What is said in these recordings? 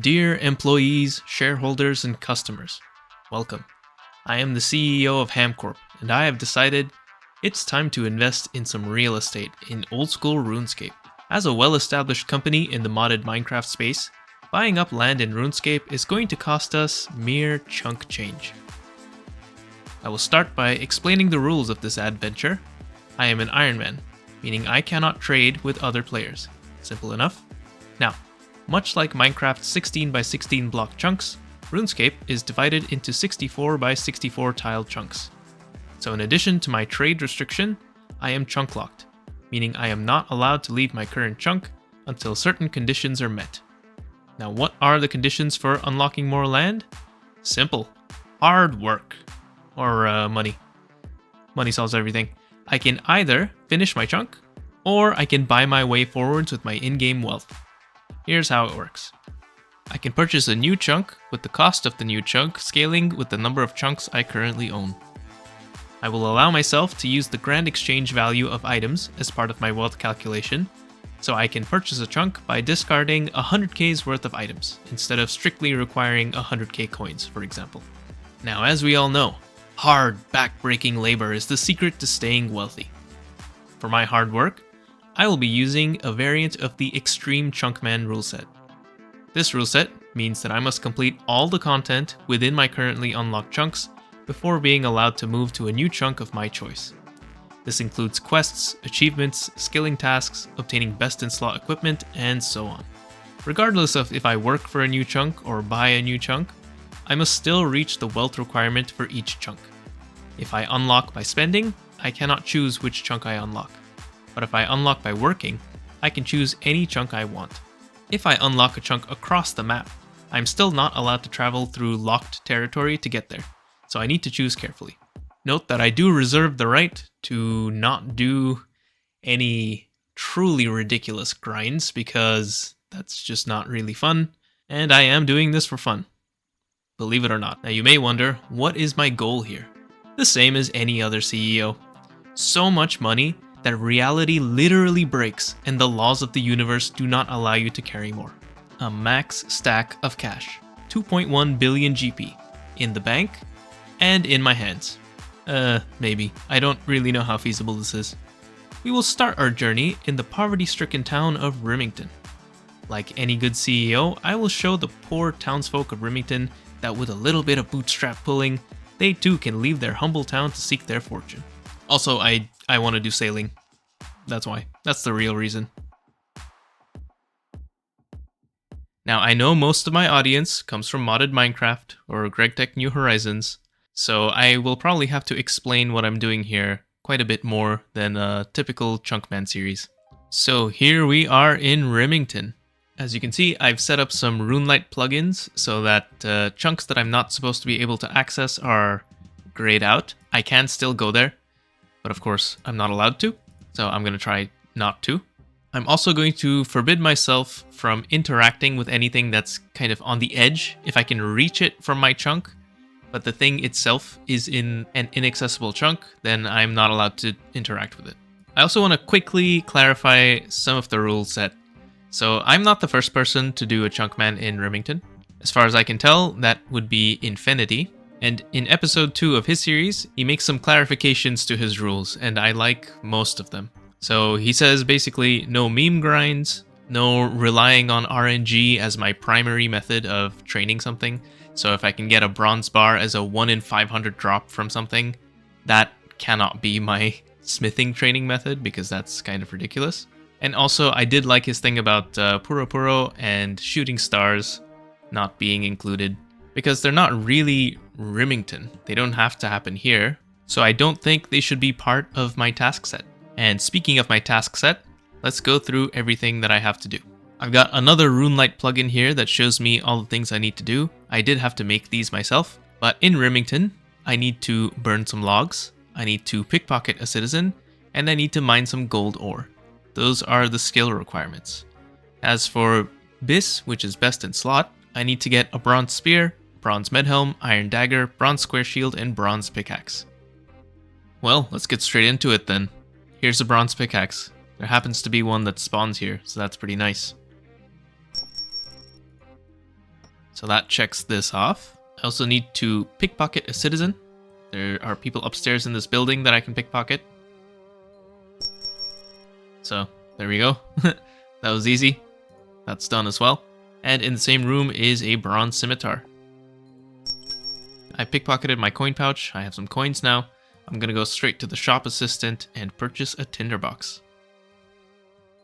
Dear employees, shareholders, and customers, welcome. I am the CEO of HamCorp, and I have decided it's time to invest in some real estate in old school RuneScape. As a well-established company in the modded Minecraft space, buying up land in RuneScape is going to cost us mere chunk change. I will start by explaining the rules of this adventure. I am an ironman, meaning I cannot trade with other players. Simple enough. Now, much like Minecraft's 16 by 16 block chunks, RuneScape is divided into 64 by 64 tile chunks. So in addition to my trade restriction, I am chunk locked, meaning I am not allowed to leave my current chunk until certain conditions are met. Now, what are the conditions for unlocking more land? Simple. Hard work. Or money. Money solves everything. I can either finish my chunk, or I can buy my way forwards with my in-game wealth. Here's how it works. I can purchase a new chunk with the cost of the new chunk scaling with the number of chunks I currently own. I will allow myself to use the grand exchange value of items as part of my wealth calculation, so I can purchase a chunk by discarding 100k's worth of items, instead of strictly requiring 100k coins, for example. Now, as we all know, hard, back-breaking labor is the secret to staying wealthy. For my hard work, I will be using a variant of the Extreme Chunkman rule set. This rule set means that I must complete all the content within my currently unlocked chunks before being allowed to move to a new chunk of my choice. This includes quests, achievements, skilling tasks, obtaining best-in-slot equipment, and so on. Regardless of if I work for a new chunk or buy a new chunk, I must still reach the wealth requirement for each chunk. If I unlock by spending, I cannot choose which chunk I unlock. But if I unlock by working, I can choose any chunk I want. If I unlock a chunk across the map, I'm still not allowed to travel through locked territory to get there, so I need to choose carefully. Note that I do reserve the right to not do any truly ridiculous grinds because that's just not really fun, and I am doing this for fun. Believe it or not. Now you may wonder, what is my goal here? The same as any other CEO. So much money that reality literally breaks and the laws of the universe do not allow you to carry more. A max stack of cash. 2.1 billion GP. In the bank and in my hands. Maybe. I don't really know how feasible this is. We will start our journey in the poverty-stricken town of Rimmington. Like any good CEO, I will show the poor townsfolk of Rimmington that with a little bit of bootstrap pulling, they too can leave their humble town to seek their fortune. Also, I want to do sailing. That's why. That's the real reason. Now, I know most of my audience comes from modded Minecraft or GregTech New Horizons, so I will probably have to explain what I'm doing here quite a bit more than a typical Chunkman series. So here we are in Rimmington. As you can see, I've set up some RuneLite plugins so that chunks that I'm not supposed to be able to access are grayed out. I can still go there, but of course I'm not allowed to, so I'm going to try not to. I'm also going to forbid myself from interacting with anything that's kind of on the edge if I can reach it from my chunk, but the thing itself is in an inaccessible chunk, then I'm not allowed to interact with it. I also want to quickly clarify some of the rules set. So I'm not the first person to do a Chunkman in Rimmington. As far as I can tell, that would be Infinity. And in episode 2 of his series, he makes some clarifications to his rules, and I like most of them. So he says basically no meme grinds, no relying on RNG as my primary method of training something. So if I can get a bronze bar as a 1 in 500 drop from something, that cannot be my smithing training method because that's kind of ridiculous. And also, I did like his thing about Puro Puro and shooting stars not being included, because they're not really Rimmington. They don't have to happen here, so I don't think they should be part of my task set. And speaking of my task set, let's go through everything that I have to do. I've got another RuneLite plugin here that shows me all the things I need to do. I did have to make these myself, but in Rimmington, I need to burn some logs, I need to pickpocket a citizen, and I need to mine some gold ore. Those are the skill requirements. As for BIS, which is best in slot, I need to get a bronze spear, bronze medhelm, iron dagger, bronze square shield, and bronze pickaxe. Well, let's get straight into it then. Here's a bronze pickaxe. There happens to be one that spawns here, so that's pretty nice. So that checks this off. I also need to pickpocket a citizen. There are people upstairs in this building that I can pickpocket. So there we go. That was easy. That's done as well. And in the same room is a bronze scimitar. I pickpocketed my coin pouch. I have some coins now. I'm gonna go straight to the shop assistant and purchase a tinderbox.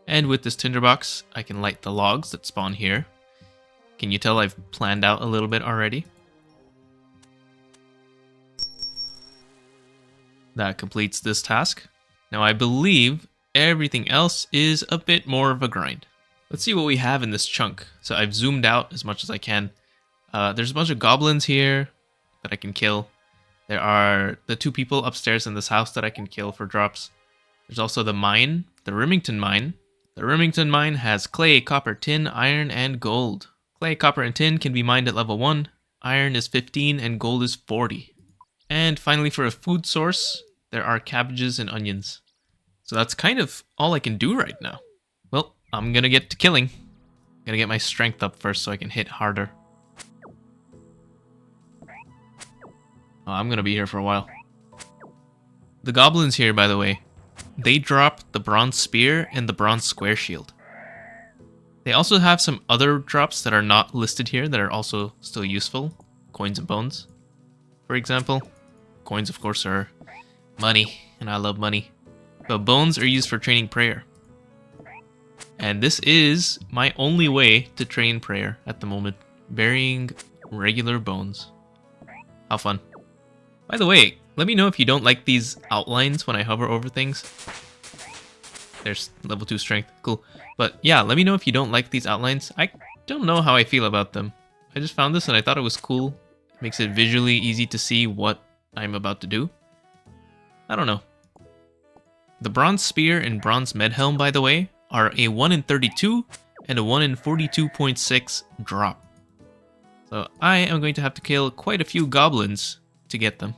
And with this tinderbox, I can light the logs that spawn here. Can you tell I've planned out a little bit already? That completes this task. Now I believe everything else is a bit more of a grind. Let's see what we have in this chunk. So I've zoomed out as much as I can. There's a bunch of goblins here that I can kill. There are the 2 people upstairs in this house that I can kill for drops. There's also the mine, the Rimmington mine. The Rimmington mine has clay, copper, tin, iron, and gold. Clay, copper, and tin can be mined at level 1. Iron is 15 and gold is 40. And finally, for a food source, there are cabbages and onions. So that's kind of all I can do right now. Well, I'm gonna get to killing. I'm gonna get my strength up first so I can hit harder. Oh, I'm gonna be here for a while. The goblins here, by the way, they drop the bronze spear and the bronze square shield. They also have some other drops that are not listed here that are also still useful. Coins and bones, for example. Coins, of course, are money, and I love money. But bones are used for training prayer. And this is my only way to train prayer at the moment. Burying regular bones. How fun. By the way, let me know if you don't like these outlines when I hover over things. There's level 2 strength. Cool. But yeah, let me know if you don't like these outlines. I don't know how I feel about them. I just found this and I thought it was cool. It makes it visually easy to see what I'm about to do. I don't know. The bronze spear and bronze medhelm, by the way, are a 1 in 32 and a 1 in 42.6 drop. So I am going to have to kill quite a few goblins to get them.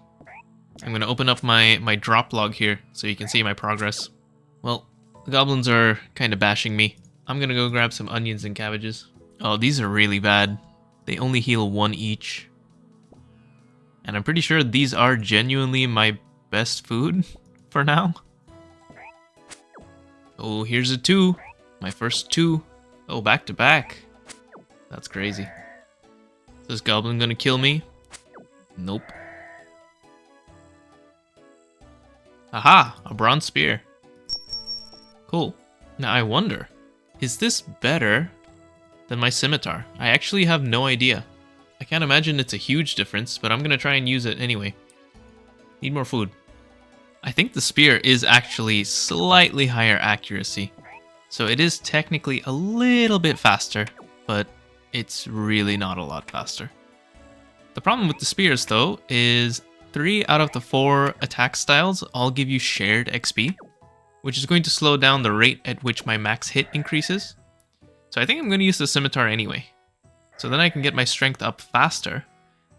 I'm going to open up my drop log here so you can see my progress. Well, the goblins are kind of bashing me. I'm going to go grab some onions and cabbages. Oh, these are really bad. They only heal 1 each. And I'm pretty sure these are genuinely my best food for now. Oh, here's a 2. My first 2. Oh, back to back. That's crazy. Is this goblin gonna kill me? Nope. Aha! A bronze spear. Cool. Now I wonder, is this better than my scimitar? I actually have no idea. I can't imagine it's a huge difference, but I'm gonna try and use it anyway. Need more food. I think the spear is actually slightly higher accuracy. So it is technically a little bit faster, but it's really not a lot faster. The problem with the spears, though, is 3 out of the 4 attack styles all give you shared XP, which is going to slow down the rate at which my max hit increases. So I think I'm going to use the scimitar anyway. So then I can get my strength up faster,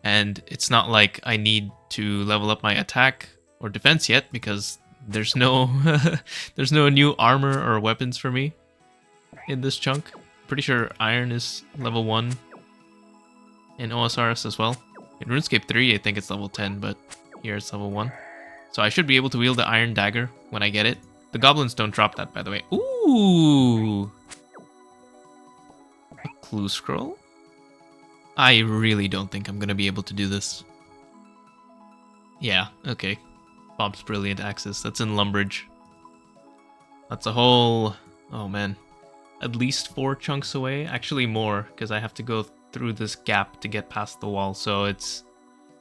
and it's not like I need to level up my attack or defense yet because there's no there's no new armor or weapons for me in this chunk. Pretty sure iron is level 1 in OSRS as well. In RuneScape 3 I think it's level 10, but here it's level 1. So I should be able to wield the iron dagger when I get it. The goblins don't drop that, by the way. Ooh! A clue scroll? I really don't think I'm gonna be able to do this. Yeah, okay. Bob's Brilliant Axes. That's in Lumbridge. That's a whole... oh man. At least 4 chunks away. Actually more, because I have to go through this gap to get past the wall. So it's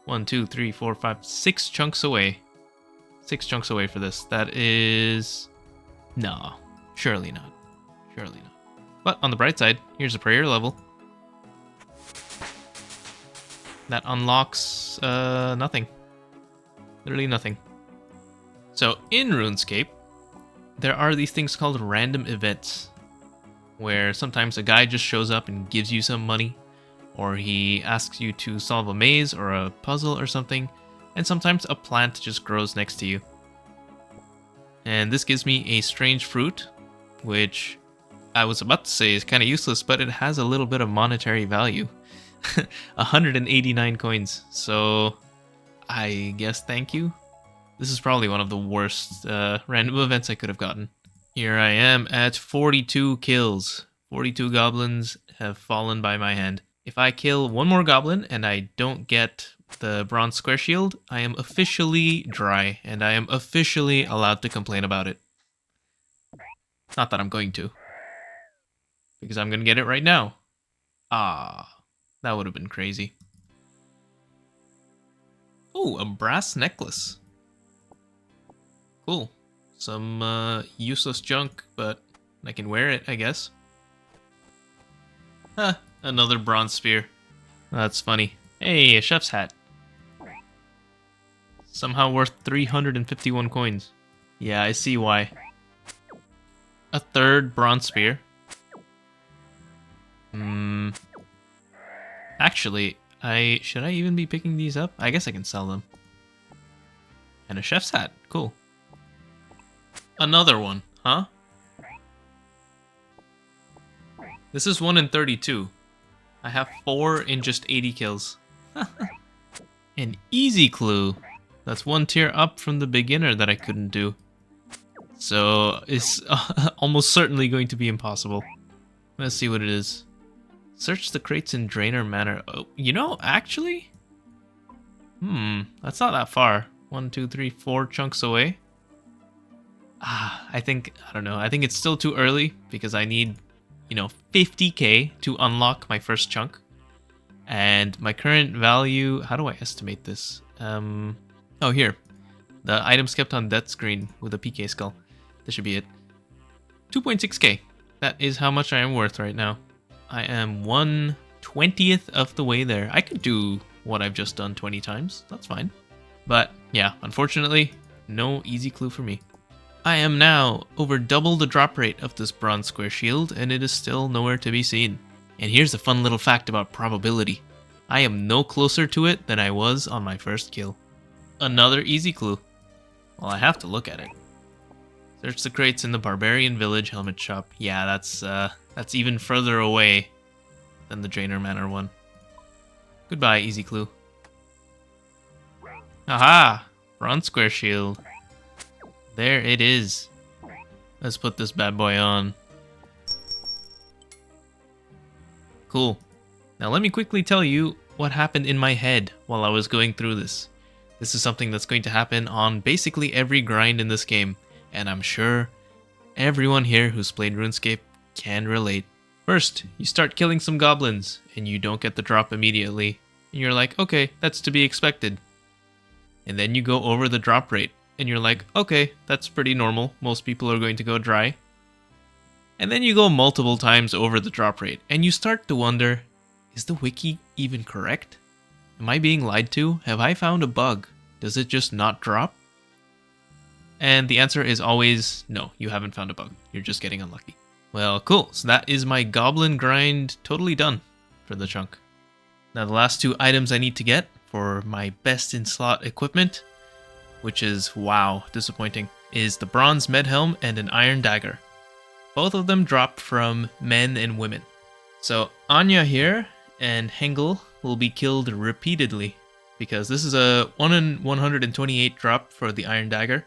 1, 2, 3, 4, 5, 6 chunks away. 6 chunks away for this. That is... no. Surely not. Surely not. But on the bright side, here's a prayer level. That unlocks nothing. Literally nothing. So in RuneScape, there are these things called random events, where sometimes a guy just shows up and gives you some money, or he asks you to solve a maze or a puzzle or something, and sometimes a plant just grows next to you. And this gives me a strange fruit, which I was about to say is kind of useless, but it has a little bit of monetary value. 189 coins. So I guess thank you. This is probably one of the worst random events I could have gotten. Here I am at 42 kills. 42 goblins have fallen by my hand. If I kill one more goblin and I don't get the bronze square shield, I am officially dry, and I am officially allowed to complain about it. Not that I'm going to, because I'm going to get it right now. Ah, that would have been crazy. Oh, a brass necklace. Cool. Some useless junk, but I can wear it, I guess. Huh, another bronze spear. That's funny. Hey, a chef's hat. Somehow worth 351 coins. Yeah, I see why. A third bronze spear. Actually, should I even be picking these up? I guess I can sell them. And a chef's hat. Cool. Another one, huh? This is 1 in 32. I have 4 in just 80 kills. An easy clue. That's 1 tier up from the beginner that I couldn't do. So it's almost certainly going to be impossible. Let's see what it is. Search the crates in Drainer Manor. Oh, you know, actually? That's not that far. 1, 2, 3, 4 chunks away. I don't know. I think it's still too early because I need, 50k to unlock my first chunk. And my current value, how do I estimate this? Oh, here. The items kept on death screen with a PK skull. This should be it. 2.6k. That is how much I am worth right now. I am 1/20th of the way there. I could do what I've just done 20 times. That's fine. But yeah, unfortunately, no easy clue for me. I am now over double the drop rate of this bronze square shield, and it is still nowhere to be seen. And here's a fun little fact about probability. I am no closer to it than I was on my first kill. Another easy clue. Well, I have to look at it. Search the crates in the Barbarian Village helmet shop. Yeah, that's even further away than the Drainer Manor one. Goodbye, easy clue. Aha! Bronze square shield. There it is. Let's put this bad boy on. Cool. Now let me quickly tell you what happened in my head while I was going through this. This is something that's going to happen on basically every grind in this game, and I'm sure everyone here who's played RuneScape can relate. First, you start killing some goblins, and you don't get the drop immediately. And you're like, okay, that's to be expected. And then you go over the drop rate, and you're like, okay, that's pretty normal. Most people are going to go dry. And then you go multiple times over the drop rate, and you start to wonder, is the wiki even correct? Am I being lied to? Have I found a bug? Does it just not drop? And the answer is always, no, you haven't found a bug. You're just getting unlucky. Well, cool. So that is my goblin grind totally done for the chunk. Now the last 2 items I need to get for my best in slot equipment, which is, wow, disappointing, is the bronze med helm and an iron dagger. Both of them drop from men and women. So Anya here and Hengel will be killed repeatedly because this is a 1 in 128 drop for the iron dagger,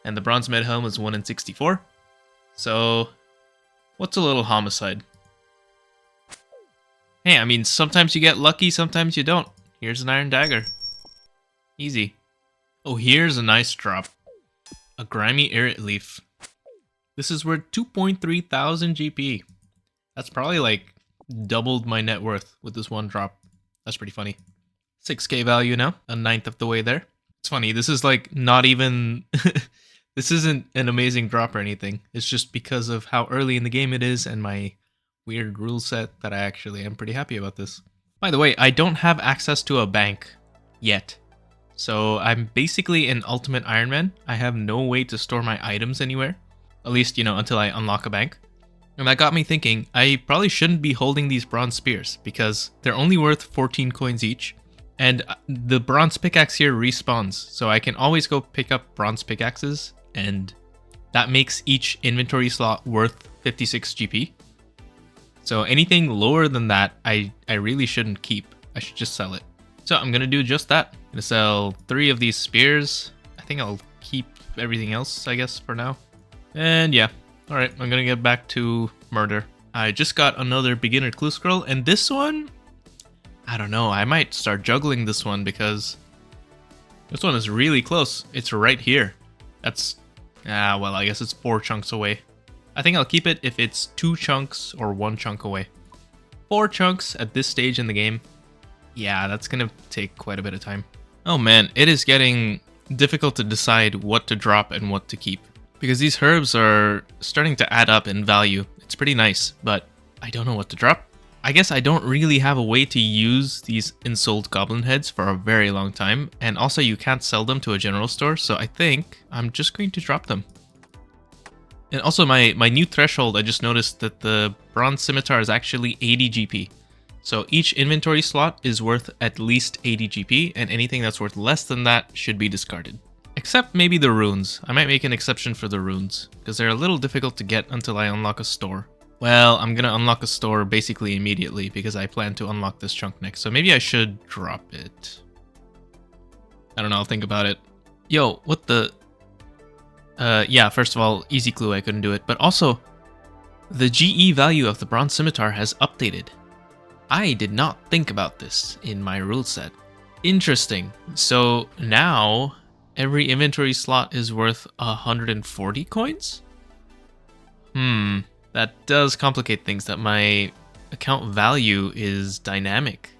and the bronze med helm is 1 in 64. So what's a little homicide? Hey, I mean, sometimes you get lucky, sometimes you don't. Here's an iron dagger. Easy. Oh, here's a nice drop. A grimy irrit leaf. This is worth 2.3 thousand GP. That's probably like doubled my net worth with this one drop. That's pretty funny. 6k value now, a 1/9 of the way there. It's funny, this is like not even... This isn't an amazing drop or anything. It's just because of how early in the game it is and my weird rule set that I actually am pretty happy about this. By the way, I don't have access to a bank yet. So I'm basically an ultimate Ironman. I have no way to store my items anywhere. At least, until I unlock a bank. And that got me thinking, I probably shouldn't be holding these bronze spears because they're only worth 14 coins each. And the bronze pickaxe here respawns, so I can always go pick up bronze pickaxes, and that makes each inventory slot worth 56 GP. So anything lower than that, I really shouldn't keep. I should just sell it. So I'm gonna do just that. I'm gonna sell 3 of these spears. I think I'll keep everything else, I guess, for now. And yeah, all right, I'm gonna get back to murder. I just got another beginner clue scroll, and this one, I don't know, I might start juggling this one because this one is really close. It's right here. That's, well, I guess it's 4 chunks away. I think I'll keep it if it's 2 chunks or 1 chunk away. 4 chunks at this stage in the game. Yeah, that's gonna take quite a bit of time. Oh man, it is getting difficult to decide what to drop and what to keep, because these herbs are starting to add up in value. It's pretty nice, but I don't know what to drop. I guess I don't really have a way to use these ensouled goblin heads for a very long time, and also you can't sell them to a general store, so I think I'm just going to drop them. And also my new threshold, I just noticed that the bronze scimitar is actually 80 GP. So each inventory slot is worth at least 80 GP, and anything that's worth less than that should be discarded. Except maybe the runes. I might make an exception for the runes, because they're a little difficult to get until I unlock a store. Well, I'm gonna unlock a store basically immediately, because I plan to unlock this chunk next, so maybe I should drop it. I don't know, I'll think about it. Yo, what the... yeah, first of all, easy clue, I couldn't do it, but also, the GE value of the bronze scimitar has updated. I did not think about this in my rule set. Interesting. So now every inventory slot is worth 140 coins? That does complicate things, that my account value is dynamic.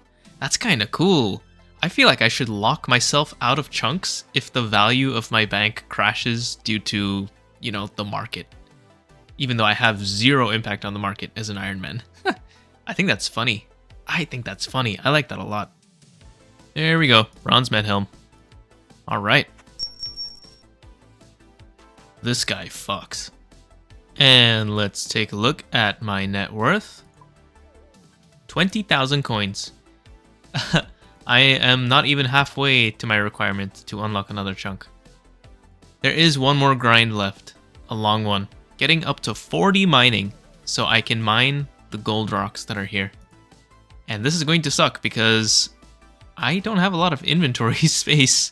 That's kind of cool. I feel like I should lock myself out of chunks if the value of my bank crashes due to, you know, the market. Even though I have 0 impact on the market as an Ironman. I think that's funny. I think that's funny. I like that a lot. There we go. Bronze med helm. All right. This guy fucks. And let's take a look at my net worth. 20,000 coins. I am not even halfway to my requirement to unlock another chunk. There is one more grind left. A long one. Getting up to 40 mining so I can mine the gold rocks that are here. And this is going to suck because I don't have a lot of inventory space.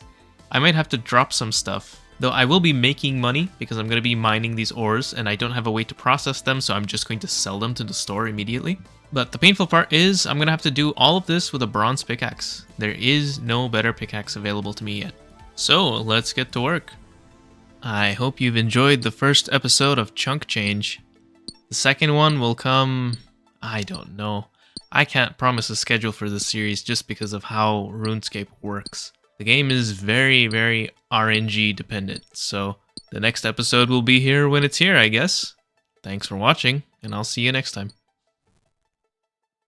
I might have to drop some stuff. Though I will be making money because I'm going to be mining these ores and I don't have a way to process them, so I'm just going to sell them to the store immediately. But the painful part is I'm going to have to do all of this with a bronze pickaxe. There is no better pickaxe available to me yet. So let's get to work. I hope you've enjoyed the first episode of ChunkkChange. The second one will come... I don't know. I can't promise a schedule for this series just because of how RuneScape works. The game is very, very RNG dependent, so the next episode will be here when it's here, I guess. Thanks for watching, and I'll see you next time.